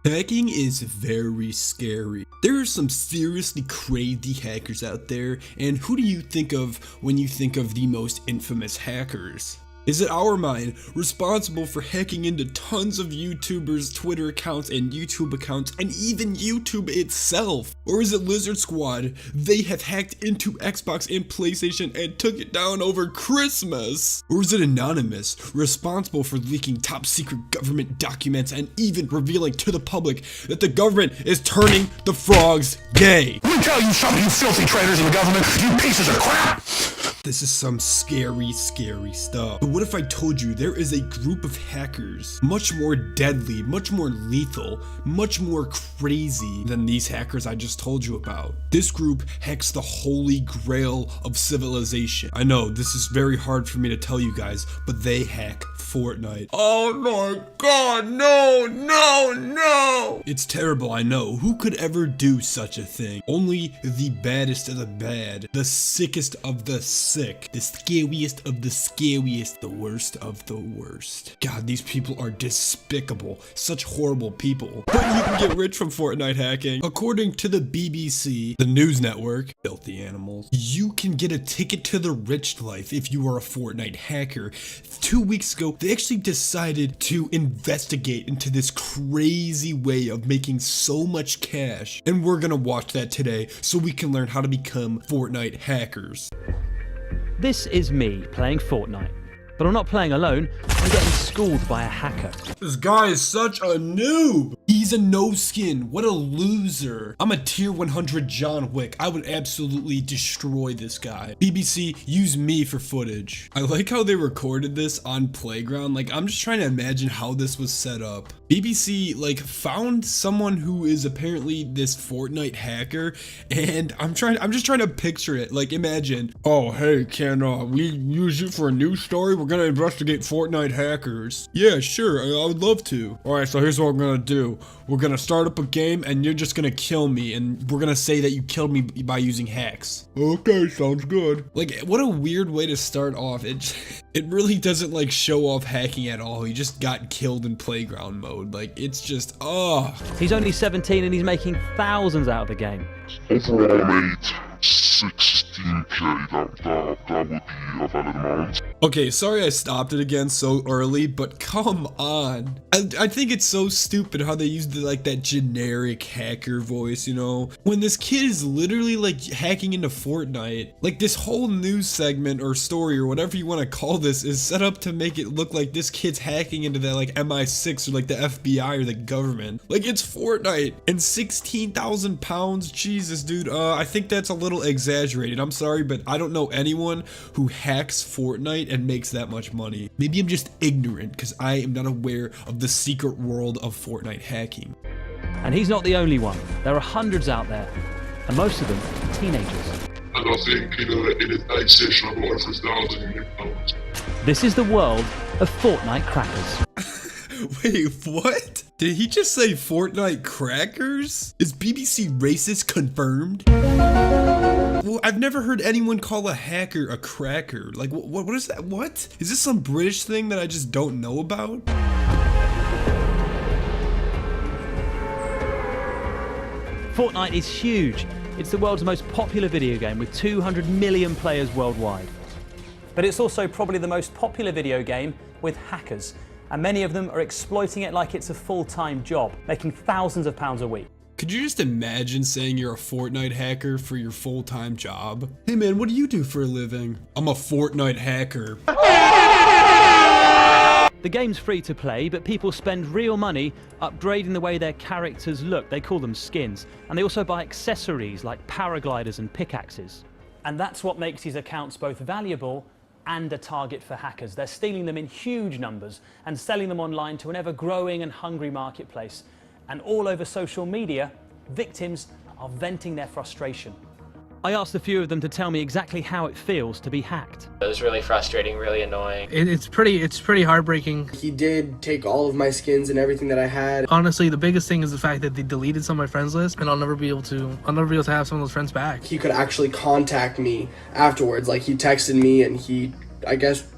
Hacking is very scary. There are some seriously crazy hackers out there, and who do you think of when you think of the most infamous hackers? Is it our mind, responsible for hacking into tons of YouTubers' Twitter accounts and YouTube accounts, and even YouTube itself? Or is it Lizard Squad? They have hacked into Xbox and PlayStation and took it down over Christmas? Or is it Anonymous, responsible for leaking top secret government documents and even revealing to the public that the government is turning the frogs gay? Let me tell you something, you filthy traitors in the government, you pieces of crap! This is some scary stuff. But what if I told you there is a group of hackers much more deadly, much more lethal, much more crazy than these hackers I just told you about? This group hacks the holy grail of civilization. I know, this is very hard for me to tell you guys, but they hack Fortnite. Oh my god, no, no, no! It's terrible, I know. Who could ever do such a thing? Only the baddest of the bad, the sickest of the sick, the scariest of the scariest, the worst of the worst. God, these people are despicable. Such horrible people. But you can get rich from Fortnite hacking. According to the BBC, the news network, filthy animals, you can get a ticket to the rich life if you are a Fortnite hacker. 2 weeks ago, they actually decided to investigate into this crazy way of making so much cash. And we're gonna watch that today so we can learn how to become Fortnite hackers. This is me playing Fortnite, but I'm not playing alone, I'm getting schooled by a hacker. This guy is such a noob! He's a no skin, what a loser. I'm a tier 100 John Wick, I would absolutely destroy this guy. BBC, use me for footage. I like how they recorded this on Playground, like I'm just trying to imagine how this was set up. BBC like found someone who is apparently this Fortnite hacker, and I'm just trying to picture it. Like imagine, oh hey, can we use you for a news story? We're gonna investigate Fortnite hackers. Yeah, sure, I would love to. Alright, so here's what we're gonna do. We're gonna start up a game and you're just gonna kill me, and we're gonna say that you killed me by using hacks. Okay, sounds good. Like, what a weird way to start off. It really doesn't like show off hacking at all. He just got killed in Playground mode. Like, it's just, oh. He's only 17 and he's making thousands out of the game. Overall, mate, 16k, that would be a valid amount. Okay, sorry I stopped it again so early, but come on. I think it's so stupid how they use like that generic hacker voice, you know? When this kid is literally like hacking into Fortnite, like this whole news segment or story or whatever you want to call this is set up to make it look like this kid's hacking into that like MI6 or like the FBI or the government. Like it's Fortnite and 16,000 pounds, Jesus dude, I think that's a little exaggerated. I'm sorry, but I don't know anyone who hacks Fortnite and makes that much money. Maybe I'm just ignorant because I am not aware of the secret world of Fortnite hacking. And he's not the only one. There are hundreds out there, and most of them teenagers. And I think in a day session I've got over 1,000 pounds. This is the world of Fortnite crackers. Wait, what? Did he just say Fortnite crackers? Is BBC racist confirmed? Well, I've never heard anyone call a hacker a cracker. Like, what is that? What? Is this some British thing that I just don't know about? Fortnite is huge. It's the world's most popular video game with 200 million players worldwide. But it's also probably the most popular video game with hackers, and many of them are exploiting it like it's a full-time job, making thousands of pounds a week. Could you just imagine saying you're a Fortnite hacker for your full-time job? Hey man, what do you do for a living? I'm a Fortnite hacker. The game's free to play, but people spend real money upgrading the way their characters look. They call them skins. And they also buy accessories like paragliders and pickaxes. And that's what makes these accounts both valuable and a target for hackers. They're stealing them in huge numbers and selling them online to an ever-growing and hungry marketplace. And all over social media, victims are venting their frustration. I asked a few of them to tell me exactly how it feels to be hacked. It was really frustrating, really annoying. It's pretty heartbreaking. He did take all of my skins and everything that I had. Honestly, the biggest thing is the fact that they deleted some of my friends list, and I'll never be able to have some of those friends back. He could actually contact me afterwards. Like, he texted me and he, I guess,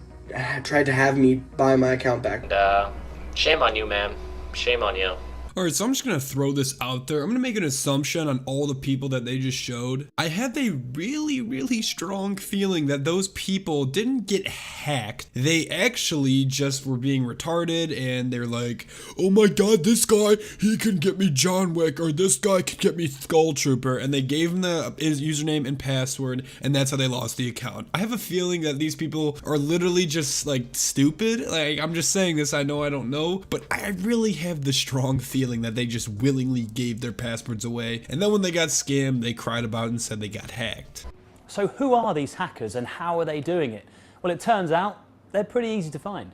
tried to have me buy my account back. And shame on you, man. Shame on you. Alright, so I'm just gonna throw this out there. I'm gonna make an assumption on all the people that they just showed. I have a really strong feeling that those people didn't get hacked. They actually just were being retarded, and they're like, oh my god, this guy, he can get me John Wick, or this guy can get me Skull Trooper, and they gave him his username and password, and that's how they lost the account. I have a feeling that these people are literally just like stupid. Like, I'm just saying this, I know I don't know, but I really have the strong feeling that they just willingly gave their passwords away, and then when they got scammed, they cried about it and said they got hacked. So who are these hackers and how are they doing it? Well, it turns out they're pretty easy to find.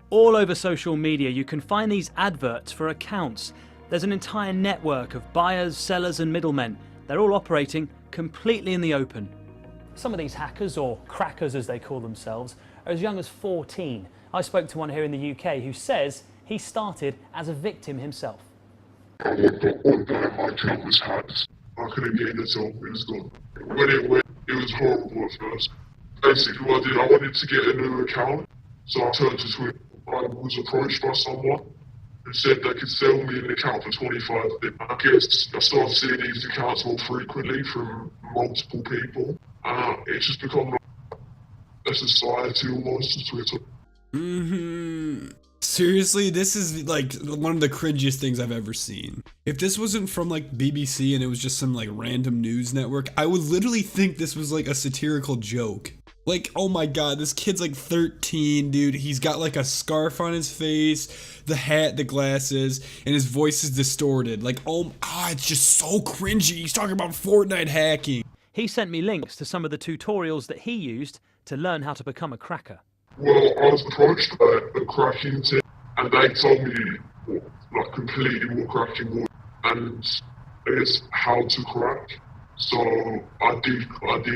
All over social media, you can find these adverts for accounts. There's an entire network of buyers, sellers, and middlemen. They're all operating completely in the open. Some of these hackers, or crackers as they call themselves, are as young as 14. I spoke to one here in the UK who says he started as a victim himself. One day my account was hacked. I couldn't get in it, so it was gone. When it went, it was horrible at first. Basically what I did, I wanted to get a new account, so I turned to Twitter. I was approached by someone who said they could sell me an account for 25. I guess I started seeing these accounts more frequently from multiple people. It's just become like a society almost, Twitter. Seriously, this is like one of the cringiest things I've ever seen. If this wasn't from like BBC and it was just some like random news network, I would literally think this was like a satirical joke. Like, oh my god, this kid's like 13, dude. He's got like a scarf on his face, the hat, the glasses, and his voice is distorted. Like, oh, it's just so cringy. He's talking about Fortnite hacking. He sent me links to some of the tutorials that he used to learn how to become a cracker. Well, I was approached by a cracking team, and they told me like completely what cracking was, and I guess how to crack. So I did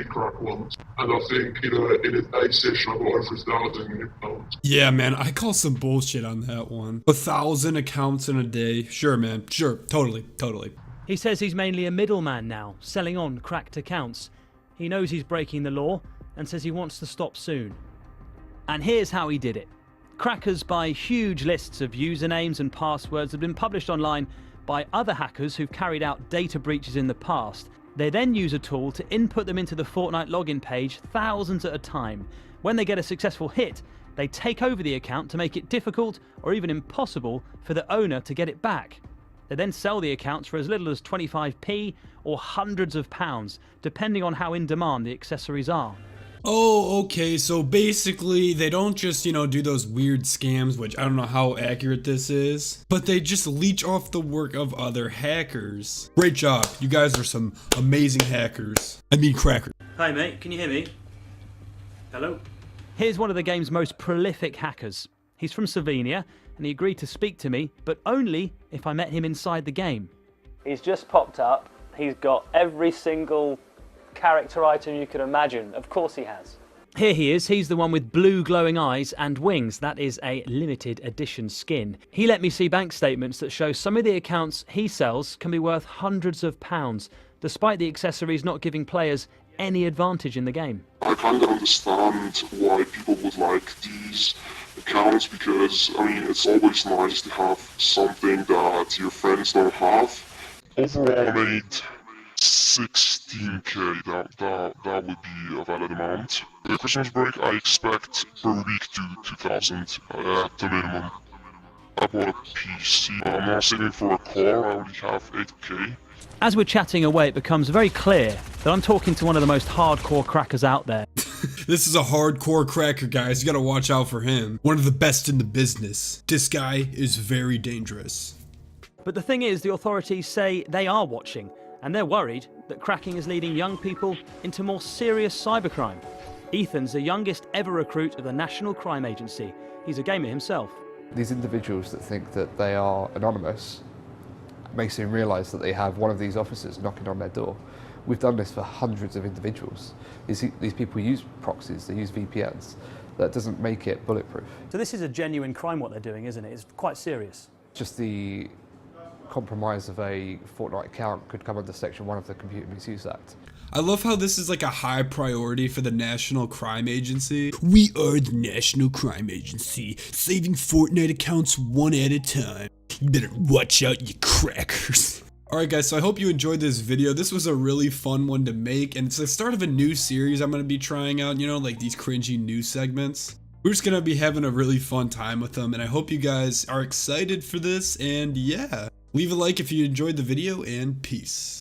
crack once, and I think in a day session I got over 1,000 accounts. Yeah, man, I call some bullshit on that one. 1,000 accounts in a day. Sure, man. Sure, totally. He says he's mainly a middleman now, selling on cracked accounts. He knows he's breaking the law and says he wants to stop soon. And here's how he did it. Crackers buy huge lists of usernames and passwords that have been published online by other hackers who've carried out data breaches in the past. They then use a tool to input them into the Fortnite login page thousands at a time. When they get a successful hit, they take over the account to make it difficult or even impossible for the owner to get it back. They then sell the accounts for as little as 25p or hundreds of pounds, depending on how in demand the accessories are. Oh, okay, so basically they don't just, do those weird scams, which I don't know how accurate this is, but they just leech off the work of other hackers. Great job, you guys are some amazing hackers. I mean crackers. Hi mate, can you hear me? Hello? Here's one of the game's most prolific hackers. He's from Slovenia, and he agreed to speak to me, but only if I met him inside the game. He's just popped up, he's got every single character item you could imagine. Of course he has. Here he is. He's the one with blue glowing eyes and wings. That is a limited edition skin. He let me see bank statements that show some of the accounts he sells can be worth hundreds of pounds, despite the accessories not giving players any advantage in the game. I kind of understand why people would like these accounts because, it's always nice to have something that your friends don't have. Overall, I made 16k, that would be a valid amount. The Christmas break, I expect per week to 2,000 at the minimum. I bought a PC, I'm not saving for a car, I already have 8k. As we're chatting away, it becomes very clear that I'm talking to one of the most hardcore crackers out there. This is a hardcore cracker, guys. You gotta watch out for him. One of the best in the business. This guy is very dangerous. But the thing is, the authorities say they are watching, and they're worried that cracking is leading young people into more serious cybercrime. Ethan's the youngest ever recruit of the National Crime Agency. He's a gamer himself. These individuals that think that they are anonymous may soon realise that they have one of these officers knocking on their door. We've done this for hundreds of individuals. These people use proxies, they use VPNs. That doesn't make it bulletproof. So this is a genuine crime what they're doing, isn't it? It's quite serious. Just the compromise of a Fortnite account could come under Section 1 of the Computer Misuse Act. I love how this is like a high priority for the National Crime Agency. We are the National Crime Agency, saving Fortnite accounts one at a time. You better watch out, you crackers. Alright guys, so I hope you enjoyed this video. This was a really fun one to make, and it's the start of a new series I'm going to be trying out, you know, like these cringy news segments. We're just going to be having a really fun time with them, and I hope you guys are excited for this, and yeah. Leave a like if you enjoyed the video, and peace.